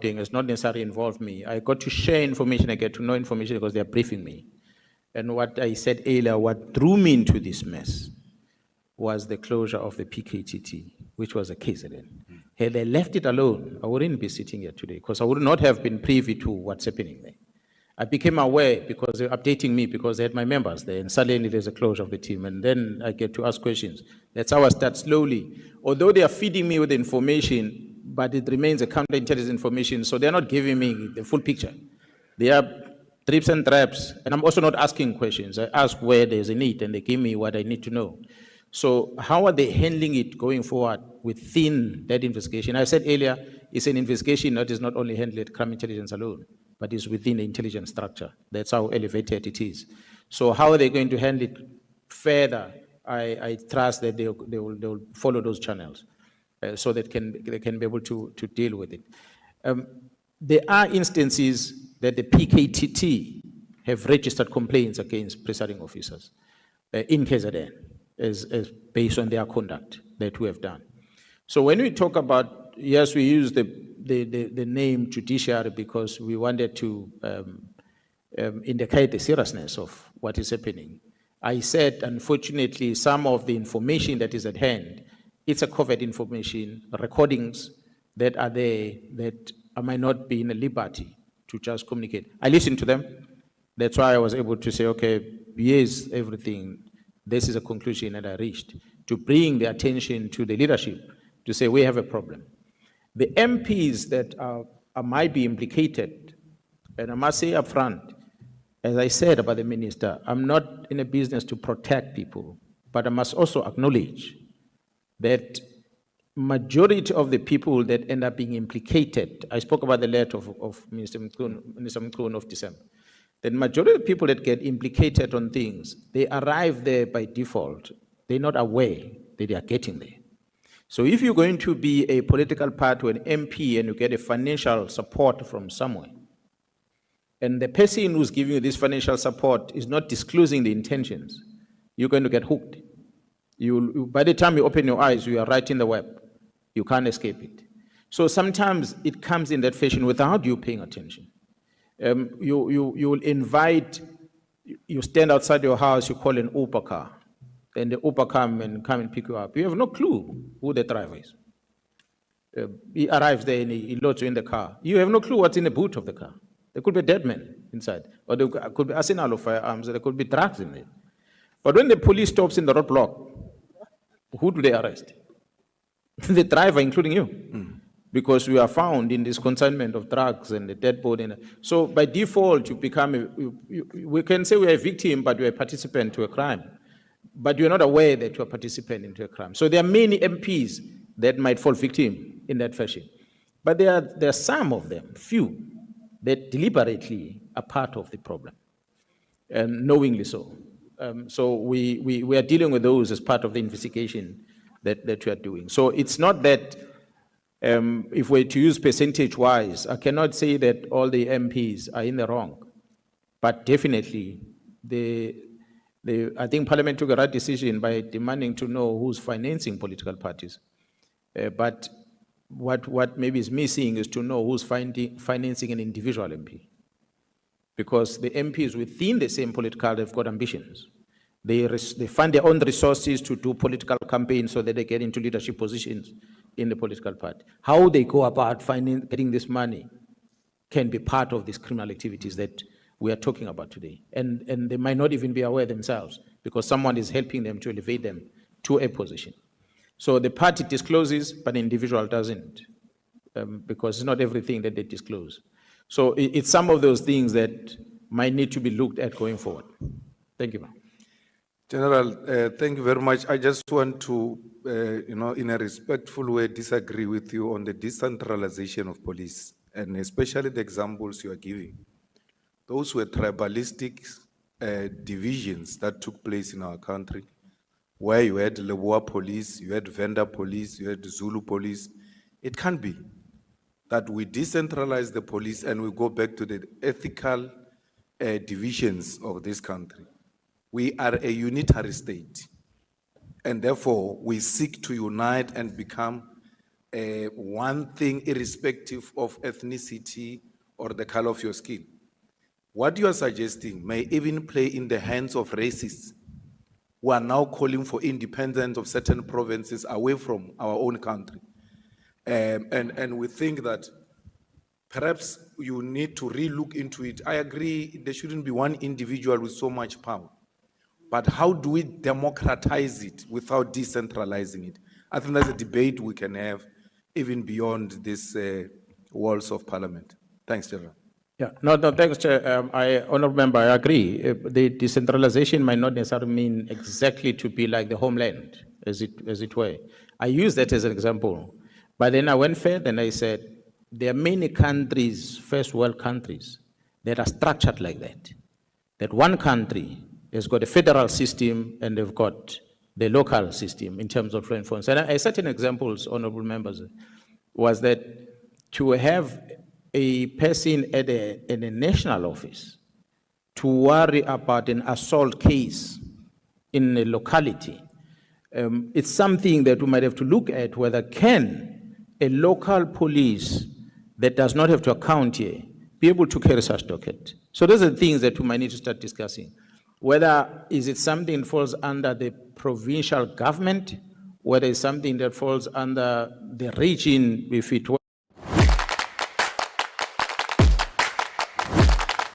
has not necessarily involved me. I got to share information, I get to know information because they're briefing me. And what I said earlier, what threw me into this mess was the closure of the PKTT, which was a KZN. Had they left it alone, I wouldn't be sitting here today because I would not have been privy to what's happening there. I became aware because they were updating me because they had my members there, and suddenly there's a closure of the team, and then I get to ask questions. That's how I start slowly. Although they are feeding me with information, but it remains a counterintelligence information, so they're not giving me the full picture. They are drips and traps, and I'm also not asking questions. I ask where there's a need, and they give me what I need to know. So how are they handling it going forward within that investigation? I said earlier, it's an investigation that is not only handled at crime intelligence alone, but is within the intelligence structure. That's how elevated it is. So how are they going to handle it further? I trust that they will follow those channels so that they can be able to deal with it. There are instances that the PKTT have registered complaints against presiding officers in KZN as based on their conduct that we have done. So when we talk about, yes, we use the name judiciary because we wanted to indicate the seriousness of what is happening. I said, unfortunately, some of the information that is at hand, it's a covered information, recordings that are there that I might not be in a liberty to just communicate. I listened to them. That's why I was able to say, okay, here's everything. This is a conclusion that I reached, to bring the attention to the leadership to say we have a problem. The MPs that might be implicated, and I must say up front, as I said about the minister, I'm not in a business to protect people, but I must also acknowledge that majority of the people that end up being implicated, I spoke about the letter of Minister Mkhwanazi of December, the majority of the people that get implicated on things, they arrive there by default. They're not aware that they are getting there. So if you're going to be a political party or an MP and you get a financial support from somewhere, and the person who's giving you this financial support is not disclosing the intentions, you're going to get hooked. By the time you open your eyes, you are right in the web. You can't escape it. So sometimes it comes in that fashion without you paying attention. You'll invite, you stand outside your house, you call an Uber car, and the Uber come and pick you up. You have no clue who the driver is. He arrives there and he loads you in the car. You have no clue what's in the boot of the car. There could be a dead man inside, or there could be arsenal of firearms, there could be drugs in there. But when the police stops in the roadblock, who do they arrest? The driver, including you. Because we are found in this consignment of drugs and the dead body. So by default, you become, we can say we are a victim, but we are a participant to a crime. But you're not aware that you're a participant into a crime. So there are many MPs that might fall victim in that fashion. But there are some of them, few, that deliberately are part of the problem, and knowingly so. So we are dealing with those as part of the investigation that we are doing. So it's not that if we're to use percentage-wise, I cannot say that all the MPs are in the wrong, but definitely I think Parliament took a right decision by demanding to know who's financing political parties. But what maybe is missing is to know who's financing an individual MP. Because the MPs within the same political, they've got ambitions. They fund their own resources to do political campaigns so that they get into leadership positions in the political party. How they go about getting this money can be part of these criminal activities that we are talking about today. And they might not even be aware themselves because someone is helping them to elevate them to a position. So the party discloses, but the individual doesn't, because it's not everything that they disclose. So it's some of those things that might need to be looked at going forward. Thank you, ma'am. General, thank you very much. I just want to, in a respectful way, disagree with you on the decentralization of police, and especially the examples you are giving. Those were tribalistic divisions that took place in our country, where you had Leboa police, you had Venda police, you had Zulu police. It can't be that we decentralize the police and we go back to the ethical divisions of this country. We are a unitary state, and therefore we seek to unite and become one thing irrespective of ethnicity or the color of your skin. What you are suggesting may even play in the hands of racists who are now calling for independence of certain provinces away from our own country. And we think that perhaps you need to re-look into it. I agree there shouldn't be one individual with so much power. But how do we democratize it without decentralizing it? I think that's a debate we can have even beyond these walls of parliament. Thanks, General. Yeah, no, thanks, Chair. Honourable Member, I agree. The decentralization might not necessarily mean exactly to be like the homeland, as it were. I use that as an example. But then I went further and I said, there are many countries, first world countries, that are structured like that. That one country has got a federal system and they've got the local system in terms of law enforcement. And certain examples, honorable members, was that to have a person at a national office to worry about an assault case in a locality, it's something that we might have to look at whether can a local police that does not have to account here be able to carry such docket. So those are the things that we might need to start discussing. Whether is it something that falls under the provincial government, whether it's something that falls under the region, if it